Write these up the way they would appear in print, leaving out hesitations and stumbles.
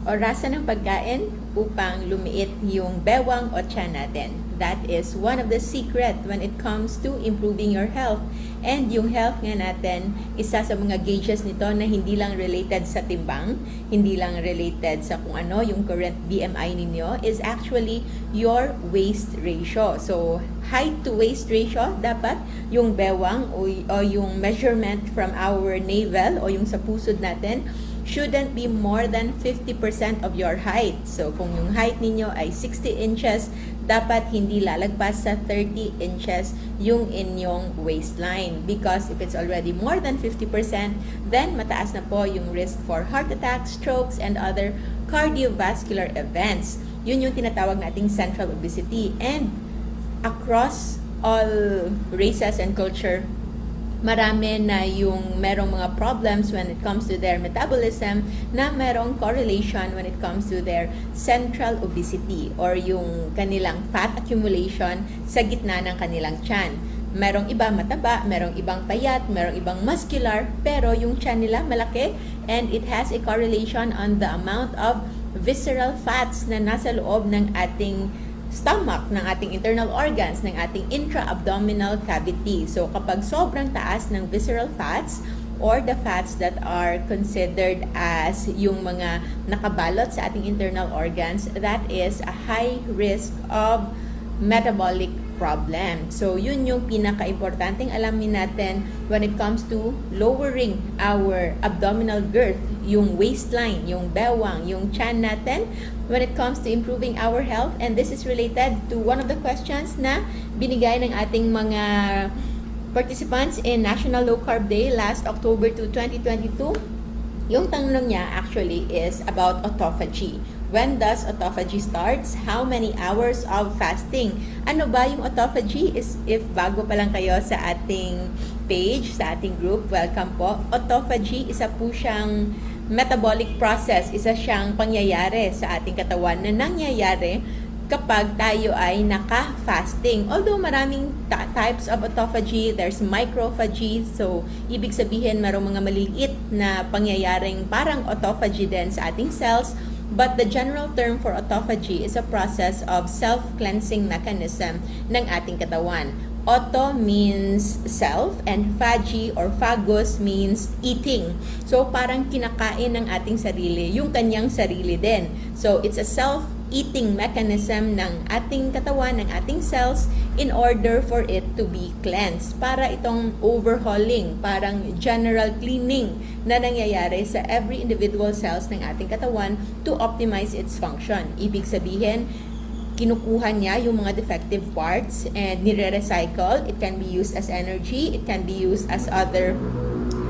orasan ng pagkain upang lumiit yung bewang o tiyan natin. That is one of the secret when it comes to improving your health. And yung health nga natin, isa sa mga gauges nito na hindi lang related sa timbang, hindi lang related sa kung ano yung current BMI ninyo, is actually your waist ratio. So, height to waist ratio, dapat yung bewang o yung measurement from our navel o yung sa pusod natin shouldn't be more than 50% of your height. So, kung yung height ninyo ay 60 inches, dapat hindi lalagpas sa 30 inches yung inyong waistline. Because if it's already more than 50%, then mataas na po yung risk for heart attack, strokes, and other cardiovascular events. Yun yung tinatawag nating central obesity. And across all races and culture, marami na yung merong mga problems when it comes to their metabolism na merong correlation when it comes to their central obesity or yung kanilang fat accumulation sa gitna ng kanilang tiyan. Merong iba mataba, merong ibang payat, merong ibang muscular, pero yung tiyan nila malaki, and it has a correlation on the amount of visceral fats na nasa loob ng ating stomach, ng ating internal organs, ng ating intra-abdominal cavity. So, kapag sobrang taas ng visceral fats or the fats that are considered as yung mga nakabalot sa ating internal organs, that is a high risk of metabolic problem. So, yun yung pinaka-importanting alamin natin when it comes to lowering our abdominal girth, yung waistline, yung bewang, yung tiyan natin, when it comes to improving our health. And this is related to one of the questions na binigay ng ating mga participants in National Low Carb Day last October 2, 2022. Yung tanong niya actually is about autophagy. When does autophagy starts? How many hours of fasting? Ano ba yung autophagy? If bago pa lang kayo sa ating page, sa ating group, welcome po. Autophagy, isa po siyang metabolic process. Isa siyang pangyayari sa ating katawan na nangyayari kapag tayo ay naka-fasting. Although maraming types of autophagy, there's microphagy. So, ibig sabihin merong mga maliliit na pangyayaring parang autophagy din sa ating cells. But the general term for autophagy is a process of self-cleansing mechanism ng ating katawan. Auto means self and phagy or phagus means eating. So parang kinakain ng ating sarili, yung kanyang sarili din. So it's a self-eating mechanism ng ating katawan, ng ating cells in order for it to be cleansed. Para itong overhauling, parang general cleaning na nangyayari sa every individual cells ng ating katawan to optimize its function. Ibig sabihin, kinukuha niya yung mga defective parts and nire-recycle. It can be used as energy. It can be used as other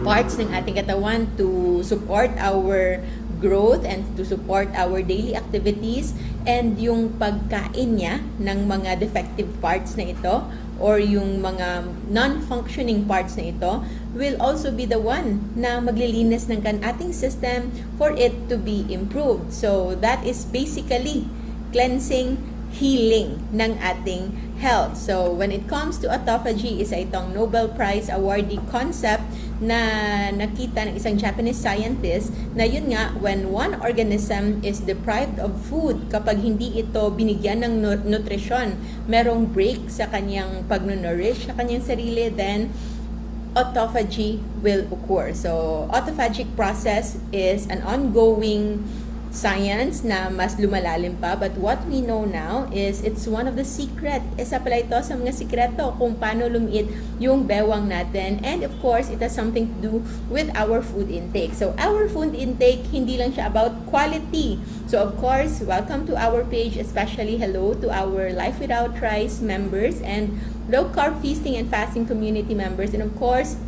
parts ng ating katawan to support our growth and to support our daily activities. And yung pagkain niya ng mga defective parts na ito or yung mga non-functioning parts na ito will also be the one na maglilinis ng ating system for it to be improved. So that is basically cleansing, healing ng ating health. So, when it comes to autophagy, isa itong Nobel Prize awardee concept na nakita ng isang Japanese scientist na yun nga, when one organism is deprived of food, kapag hindi ito binigyan ng nutrisyon, merong break sa kanyang pag-nourish sa kanyang sarili, then autophagy will occur. So, autophagic process is an ongoing science na mas lumalalim pa, but what we know now is it's one of the secret. Isa pala ito sa mga sikreto kung paano lumiit yung bewang natin, and of course it has something to do with our food intake. So our food intake, hindi lang siya about quality. So of course, welcome to our page, especially hello to our Life Without Rice members and low carb feasting and fasting community members, and of course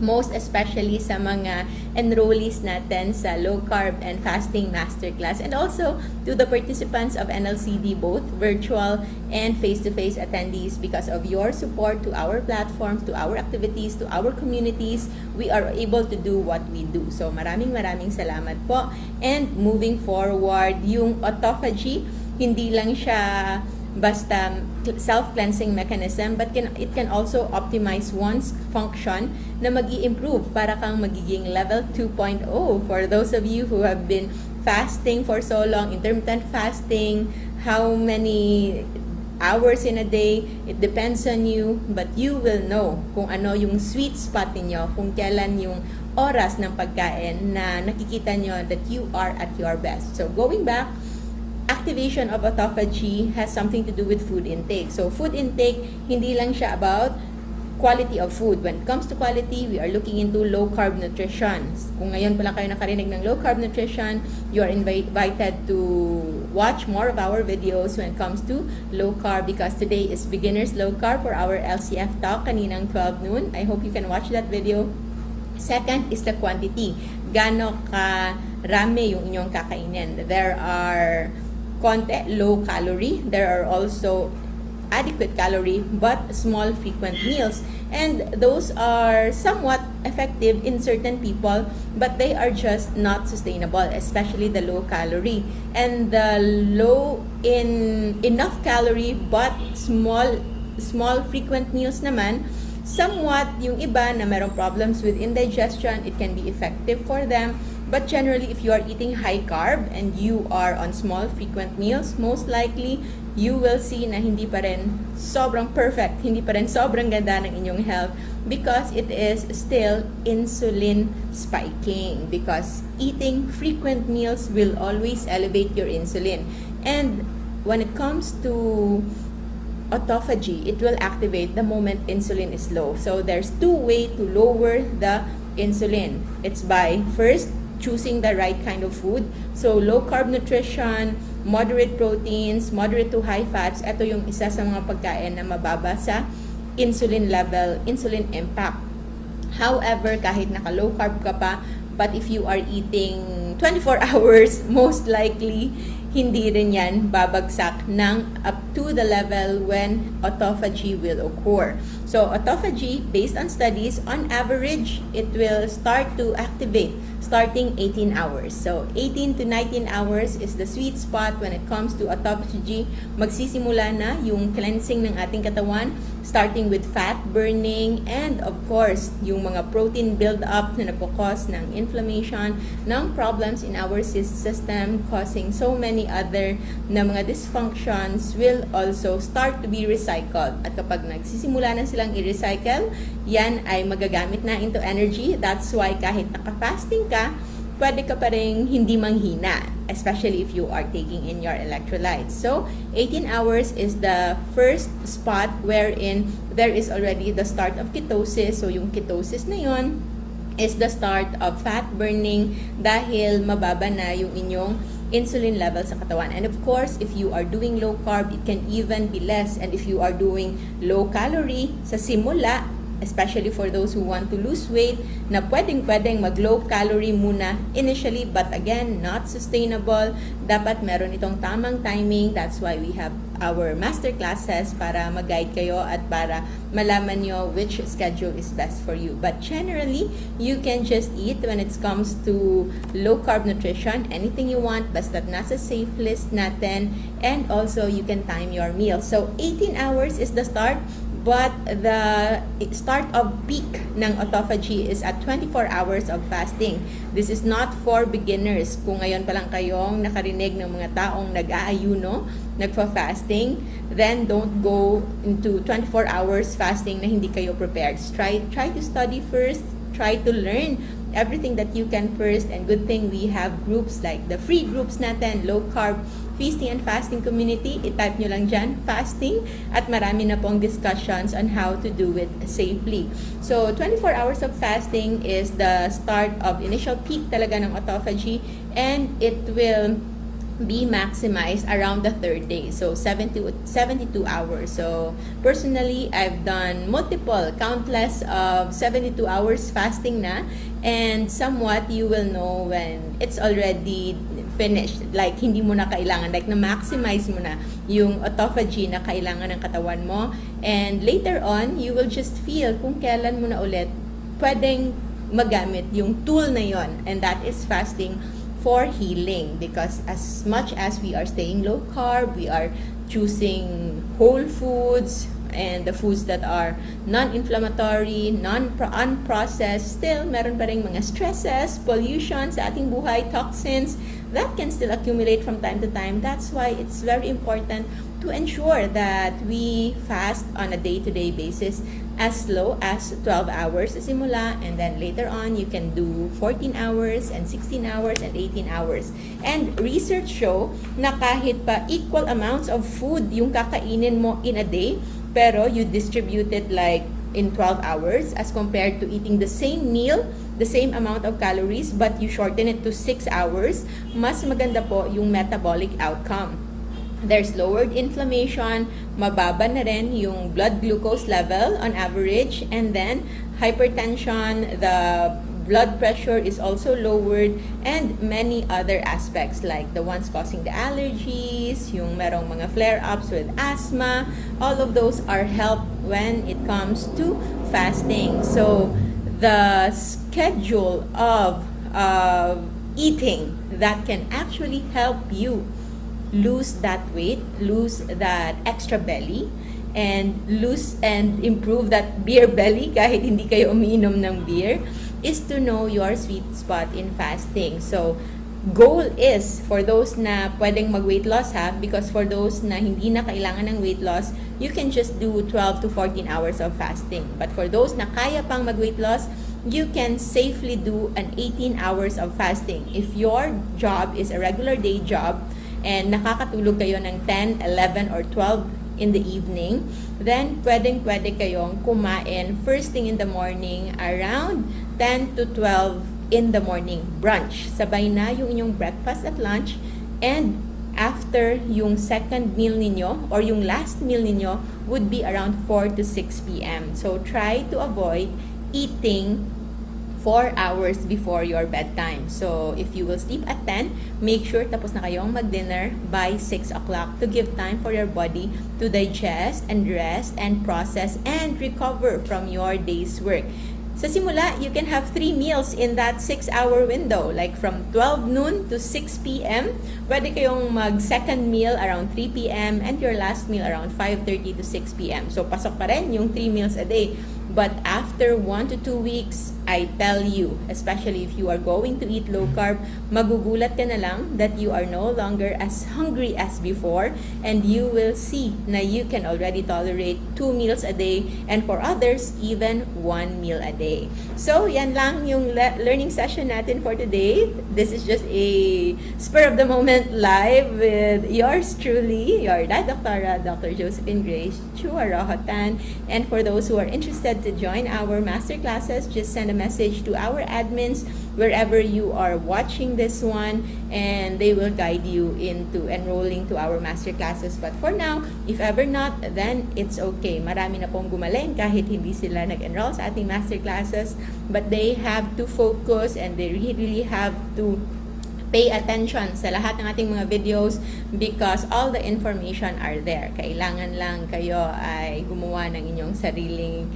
most especially sa mga enrollees natin sa low carb and fasting masterclass, and also to the participants of NLCD, both virtual and face-to-face attendees. Because of your support to our platforms, to our activities, to our communities, we are able to do what we do. So maraming salamat po. And moving forward, yung autophagy, hindi lang siya basta self-cleansing mechanism, but it can also optimize one's function na mag-i-improve para kang magiging level 2.0. For those of you who have been fasting for so long, intermittent fasting, how many hours in a day, it depends on you, but you will know kung ano yung sweet spot ninyo, kung kailan yung oras ng pagkain na nakikita nyo that you are at your best. So going back, activation of autophagy has something to do with food intake. So food intake, hindi lang siya about quality of food. When it comes to quality, we are looking into low-carb nutrition. Kung ngayon pala kayo nakarinig ng low-carb nutrition, you are invited to watch more of our videos when it comes to low-carb, because today is beginner's low-carb for our LCF talk kaninang 12 noon. I hope you can watch that video. Second is the quantity. Gaano karami yung inyong kakainin. There are konti, low calorie. There are also adequate calorie but small frequent meals, and those are somewhat effective in certain people, but they are just not sustainable, especially the low calorie. And the low in enough calorie but small frequent meals naman, somewhat yung iba na merong problems with indigestion, it can be effective for them. But generally, if you are eating high carb and you are on small frequent meals, most likely you will see na hindi pa rin sobrang perfect, hindi pa rin sobrang ganda ng inyong health, because it is still insulin spiking, because eating frequent meals will always elevate your insulin. And when it comes to autophagy, it will activate the moment insulin is low. So there's two ways to lower the insulin. It's by first choosing the right kind of food. So low carb nutrition, moderate proteins, moderate to high fats, ito yung isa sa mga pagkain na mababa sa insulin level, insulin impact. However, kahit naka low carb ka pa, but if you are eating 24 hours, most likely hindi rin yan babagsak ng up to the level when autophagy will occur. So autophagy, based on studies, on average, it will start to activate starting 18 hours. So 18 to 19 hours is the sweet spot when it comes to autophagy. Magsisimula na yung cleansing ng ating katawan, starting with fat burning, and of course, yung mga protein build-up na nagpo-cause ng inflammation, ng problems in our system, causing so many other na mga dysfunctions will also start to be recycled. At kapag nagsisimula na silang i-recycle, yan ay magagamit na into energy. That's why kahit naka-fasting ka, pwede ka pa rin hindi manghina, especially if you are taking in your electrolytes. So 18 hours is the first spot wherein there is already the start of ketosis. So yung ketosis na yon is the start of fat burning dahil mababa na yung inyong insulin level sa katawan. And of course, if you are doing low carb, it can even be less. And if you are doing low calorie sa simula, especially for those who want to lose weight, na pwedeng mag low calorie muna initially, but again, not sustainable. Dapat meron itong tamang timing. That's why we have our master classes para mag-guide kayo at para malaman nyo which schedule is best for you. But generally, you can just eat when it comes to low carb nutrition, anything you want, basta't nasa safe list natin, and also you can time your meal. So 18 hours is the start, but the start of peak ng autophagy is at 24 hours of fasting. This is not for beginners. Kung ngayon pa lang kayong nakarinig ng mga taong nag-aayuno, nagfa-fasting, then don't go into 24 hours fasting na hindi kayo prepared. Try to study first, try to learn everything that you can first, and good thing we have groups like the free groups natin, low carb feasting and fasting community. I-type nyo lang dyan, fasting, at marami na pong discussions on how to do it safely. So 24 hours of fasting is the start of initial peak talaga ng autophagy, and it will be maximized around the third day, so 72 hours. So personally, I've done countless of 72 hours fasting na, and somewhat you will know when it's already finished, like hindi mo na kailangan, like na-maximize mo na yung autophagy na kailangan ng katawan mo, and later on, you will just feel kung kailan mo na ulit pwedeng magamit yung tool na yon, and that is fasting for healing, because as much as we are staying low carb, we are choosing whole foods and the foods that are non-inflammatory, unprocessed, still meron pa rin mga stresses, pollution sa ating buhay, toxins that can still accumulate from time to time. That's why it's very important to ensure that we fast on a day-to-day basis as low as 12 hours sa simula, and then later on you can do 14 hours and 16 hours and 18 hours. And research show na kahit pa equal amounts of food yung kakainin mo in a day, pero you distribute it like in 12 hours as compared to eating the same meal, the same amount of calories, but you shorten it to 6 hours, mas maganda po yung metabolic outcome. There's lowered inflammation, mababa na rin yung blood glucose level on average, and then hypertension, the blood pressure is also lowered, and many other aspects like the ones causing the allergies, yung merong mga flare-ups with asthma, all of those are helped when it comes to fasting. So the schedule of eating that can actually help you lose that weight, lose that extra belly, and lose and improve that beer belly kahit hindi kayo umiinom ng beer, is to know your sweet spot in fasting. So, goal is for those na pwedeng mag-weight loss because for those na hindi na kailangan ng weight loss, you can just do 12 to 14 hours of fasting. But for those na kaya pang mag-weight loss, you can safely do an 18 hours of fasting. If your job is a regular day job, and nakakatulog kayo ng 10, 11, or 12 in the evening, then pwede kayong kumain first thing in the morning around 10 to 12 in the morning, brunch. Sabay na yung inyong breakfast at lunch, and after yung second meal ninyo or yung last meal ninyo would be around 4 to 6 p.m. So try to avoid eating 4 hours before your bedtime. So, if you will sleep at 10, make sure tapos na kayong mag-dinner by 6 o'clock to give time for your body to digest and rest and process and recover from your day's work. Sa simula, you can have 3 meals in that 6-hour window. Like from 12 noon to 6 p.m., pwede kayong mag-second meal around 3 p.m. and your last meal around 5:30 to 6 p.m. So, pasok pa rin yung 3 meals a day. But after 1 to 2 weeks, I tell you, especially if you are going to eat low carb, magugulat ka na lang that you are no longer as hungry as before, and you will see na you can already tolerate 2 meals a day, and for others, even 1 meal a day. So, yan lang yung learning session natin for today. This is just a spur of the moment live with yours truly, your Dad Doctora, Dr. Josephine Grace Chuarohotan. And for those who are interested to join our master classes, just send a message to our admins wherever you are watching this one, and they will guide you into enrolling to our master classes. But for now, if ever not, then it's okay. Marami na pong gumaling kahit hindi sila nag-enroll sa ating master classes, but they have to focus and they really have to pay attention sa lahat ng ating mga videos because all the information are there. Kailangan lang kayo ay gumawa ng inyong sariling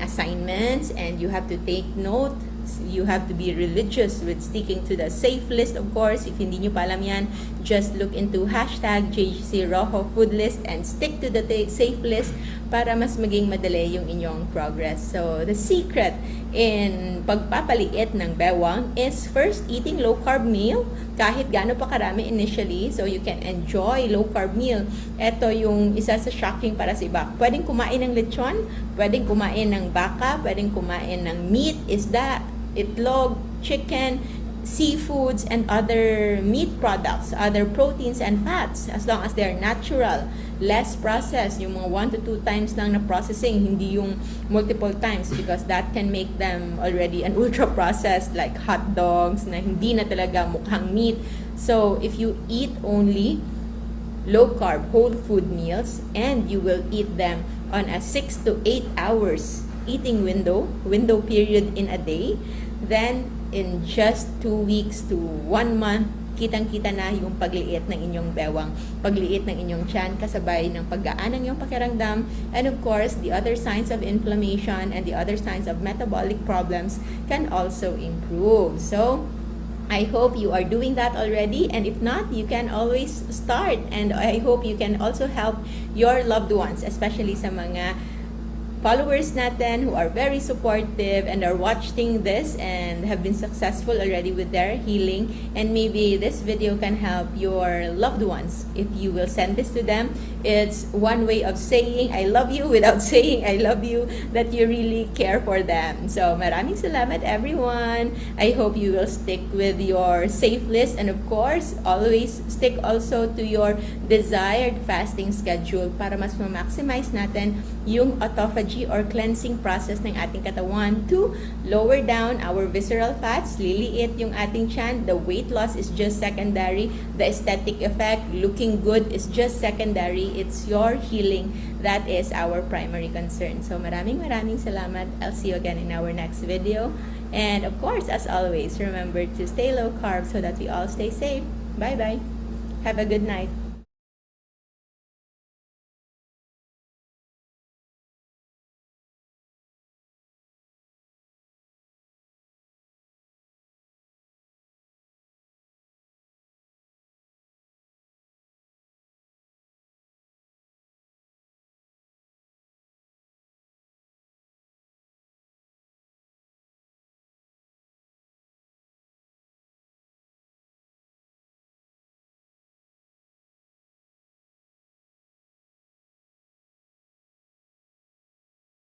assignments, and you have to take note. You have to be religious with sticking to the safe list, of course. If hindi nyo pa alam yan, just look into hashtag JGC Rojo Food List and stick to the safe list para mas maging madali yung inyong progress. So, the secret in pagpapaliit ng bewang is first eating low carb meal kahit gaano pa karami initially, so you can enjoy low carb meal. Ito yung isa sa shocking para sa iba. Pwedeng kumain ng lechon, pwedeng kumain ng baka, pwedeng kumain ng meat, isda, itlog, chicken, seafoods, and other meat products, other proteins and fats, as long as they're natural, less processed, yung mga 1 to 2 times lang na processing, hindi yung multiple times, because that can make them already an ultra processed like hot dogs na hindi na talaga mukhang meat. So if you eat only low carb whole food meals, and you will eat them on a 6 to 8 hours eating window period in a day, then in just 2 weeks to 1 month, kitang-kita na yung pagliit ng inyong bewang, pagliit ng inyong tiyan, kasabay ng paggaan ng iyong pakiramdam, and of course, the other signs of inflammation and the other signs of metabolic problems can also improve. So, I hope you are doing that already, and if not, you can always start, and I hope you can also help your loved ones, especially sa mga followers natin who are very supportive and are watching this and have been successful already with their healing. And maybe this video can help your loved ones. If you will send this to them, it's one way of saying I love you without saying I love you, that you really care for them. So maraming salamat everyone. I hope you will stick with your safe list, and of course always stick also to your desired fasting schedule para mas ma-maximize natin yung autophagy or cleansing process ng ating katawan to lower down our visceral fats, liliit yung ating tiyan. The weight loss is just secondary. The aesthetic effect, looking good, is just secondary. It's your healing that is our primary concern. So maraming salamat. I'll see you again in our next video. And of course, as always, remember to stay low carb so that we all stay safe. Bye-bye. Have a good night.